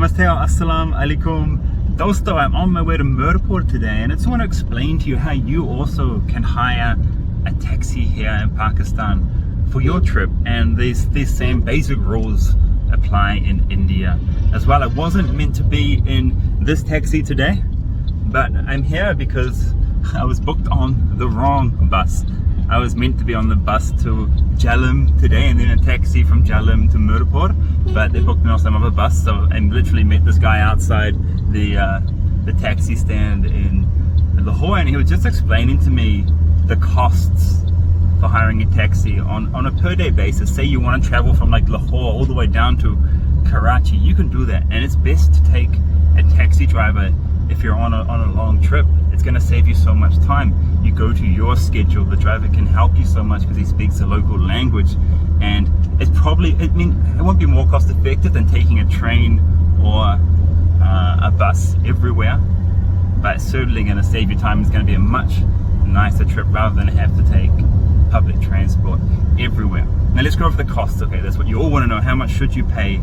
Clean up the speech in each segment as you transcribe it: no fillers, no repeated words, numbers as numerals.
Namaste, assalamu alaikum. Dosto, I'm on my way to Murree today, and I just want to explain to you how you also can hire a taxi here in Pakistan for your trip, and these same basic rules apply in India as well. I wasn't meant to be in this taxi today, but I'm here because I was booked on the wrong bus. I was meant to be on the bus to Jhelum today and then a taxi from Jhelum to Murree, but they booked me on some other bus, so I literally met this guy outside the taxi stand in Lahore, and he was just explaining to me the costs for hiring a taxi on a per day basis. Say you want to travel from like Lahore all the way down to Karachi, you can do that, and it's best to take a taxi driver if you're on a long trip. It's going to save you so much time. You go to your schedule. The driver can help you so much because he speaks a local language, and it's probably, it won't be more cost effective than taking a train or a bus everywhere, but it's certainly going to save you time. It's going to be a much nicer trip rather than have to take public transport everywhere. Now let's go over the costs. Okay, that's what you all want to know. How much should you pay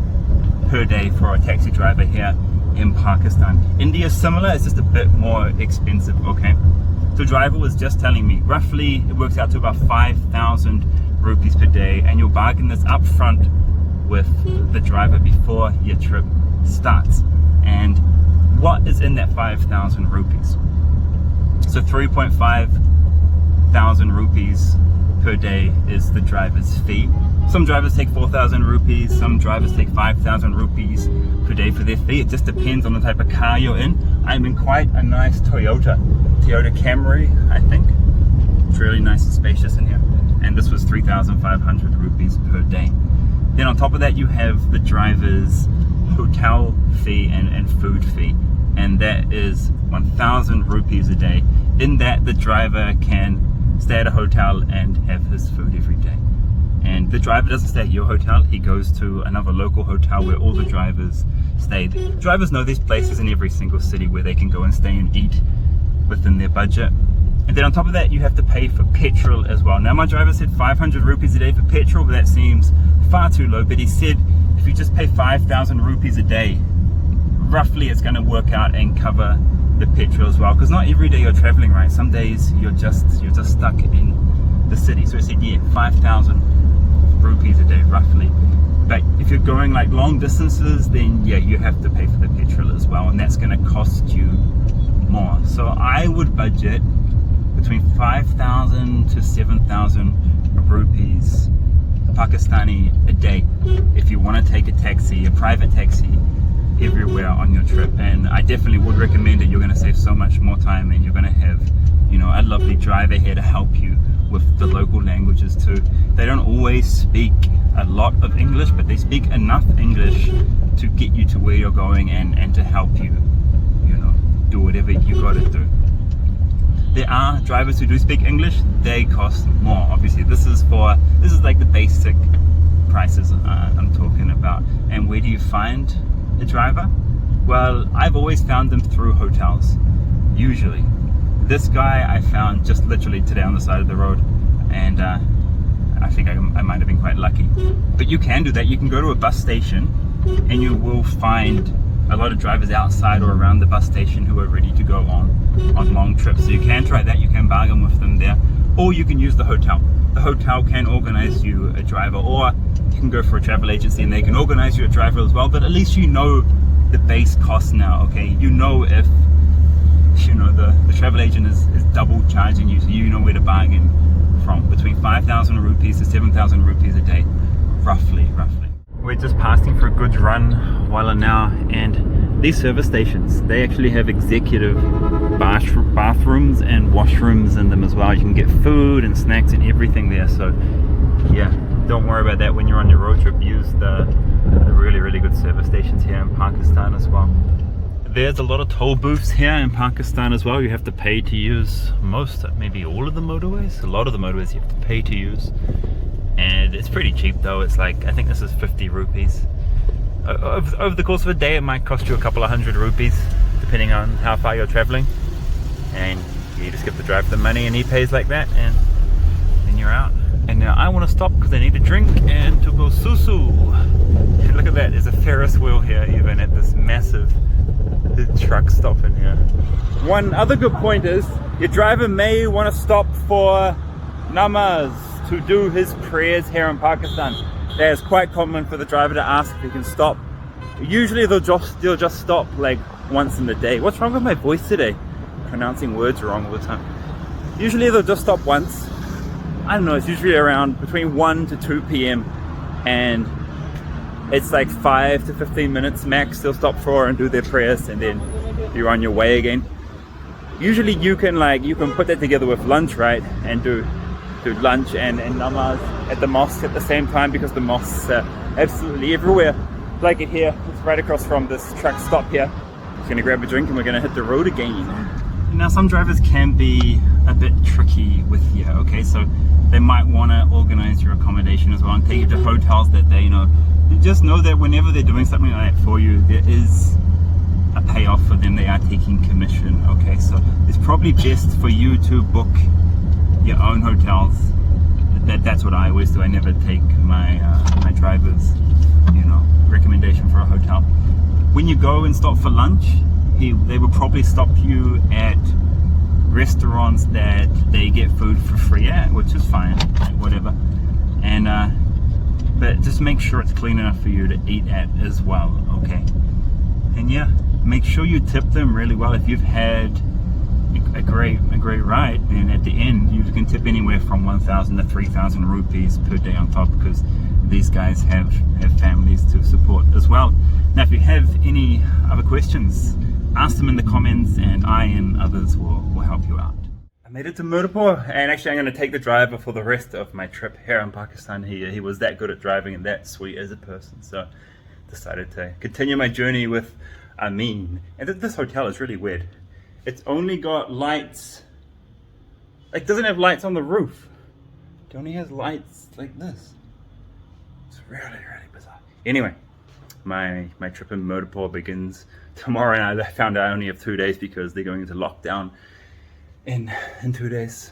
per day for a taxi driver here in Pakistan? India is similar, it's just a bit more expensive. Okay, the driver was just telling me roughly it works out to about 5,000 rupees per day, and you'll bargain this up front with the driver before your trip starts. And what is in that 5,000 rupees? So 3.5 thousand rupees per day is the driver's fee. Some drivers take 4,000 rupees, some drivers take 5,000 rupees per day for their fee. It just depends on the type of car you're in. I'm in quite a nice Toyota Camry, I think. It's really nice and spacious in here. And this was 3,500 rupees per day. Then on top of that, you have the driver's hotel fee and food fee. And that is 1,000 rupees a day. In that, the driver can stay at a hotel and have his food every day. And the driver doesn't stay at your hotel, he goes to another local hotel where all the drivers stay. The drivers know there's places in every single city where they can go and stay and eat within their budget. And then on top of that, you have to pay for petrol as well. Now my driver said 500 rupees a day for petrol, but that seems far too low. But he said if you just pay 5,000 rupees a day, roughly it's going to work out and cover the petrol as well, because not every day you're traveling, right? Some days you're just stuck in the city. So he said, yeah, 5,000 rupees a day roughly. But if you're going like long distances, then yeah, you have to pay for the petrol as well, and that's going to cost you more. So I would budget between 5,000 to 7,000 rupees Pakistani a day if you want to take a taxi, a private taxi, everywhere on your trip. And I definitely would recommend it. You're going to save so much more time, and you're going to have, you know, a lovely driver here to help you with the local languages too. They don't always speak a lot of English, but they speak enough English to get you to where you're going and to help you, you know, do whatever you got to do. There are drivers who do speak English. They cost more. Obviously, this is like the basic prices I'm talking about. And where do you find a driver? Well, I've always found them through hotels, usually. This guy I found just literally today on the side of the road, and I think I might have been quite lucky. But you can do that. You can go to a bus station and you will find a lot of drivers outside or around the bus station who are ready to go on long trips. So you can try that. You can bargain with them there, or you can use the hotel. The hotel can organize you a driver, or you can go for a travel agency and they can organize you a driver as well. But at least you know the base cost now. Okay, you know if the travel agent is double charging you, so you know where to bargain from. Between 5,000 rupees to 7,000 rupees a day, roughly. We're just passing for a good run while now, and these service stations, they actually have executive bathrooms and washrooms in them as well. You can get food and snacks and everything there. So yeah, don't worry about that when you're on your road trip. Use the really good service stations here in Pakistan as well. There's a lot of toll booths here in Pakistan as well. You have to pay to use most, maybe all of the motorways. A lot of the motorways you have to pay to use, and it's pretty cheap though. It's like, I think this is 50 rupees. Over the course of a day it might cost you a couple of 100 rupees depending on how far you're traveling, and you just give the driver the money and he pays like that, and then you're out. And now I want to stop because I need a drink and to go susu. Look at that, there's a Ferris wheel here even at this massive truck stop in here. One other good point is your driver may want to stop for namaz, to do his prayers here in Pakistan. That is quite common for the driver to ask if he can stop. Usually they'll just stop like once in the day. What's wrong with my voice today? Pronouncing words wrong all the time. Usually they'll just stop once. I don't know, it's usually around between 1 to 2 p.m. and it's like 5 to 15 minutes max. They'll stop for and do their prayers, and then you're on your way again. Usually you can put that together with lunch, right? And do lunch and namaz at the mosque at the same time, because the mosques are absolutely everywhere. Like it here, it's right across from this truck stop here. Just gonna grab a drink and we're gonna hit the road again. Now some drivers can be a bit tricky with you, okay? So they might want to organize your accommodation as well and take you to hotels that they know. You just know that whenever they're doing something like that for you, there is a payoff for them. They are taking commission, okay? So it's probably best for you to book your own hotels. That's what I always do. I never take my my driver's, recommendation for a hotel. When you go and stop for lunch, they will probably stop you at restaurants that they get food for free at, which is fine, whatever. And but just make sure it's clean enough for you to eat at as well, okay? And yeah, make sure you tip them really well. If you've had a great ride, then at the end you can tip anywhere from 1,000 to 3,000 rupees per day on top, because these guys have families to support as well. Now if you have any other questions, ask them in the comments and I and others will help you out. I made it to Murree, and actually I'm going to take the driver for the rest of my trip here in Pakistan. He was that good at driving and that sweet as a person, so decided to continue my journey with Amin. And this hotel is really weird. It's only got lights, it doesn't have lights on the roof. It only has lights like this. It's really bizarre. Anyway, my trip in Murree begins tomorrow, and I found out I only have 2 days because they're going into lockdown in 2 days.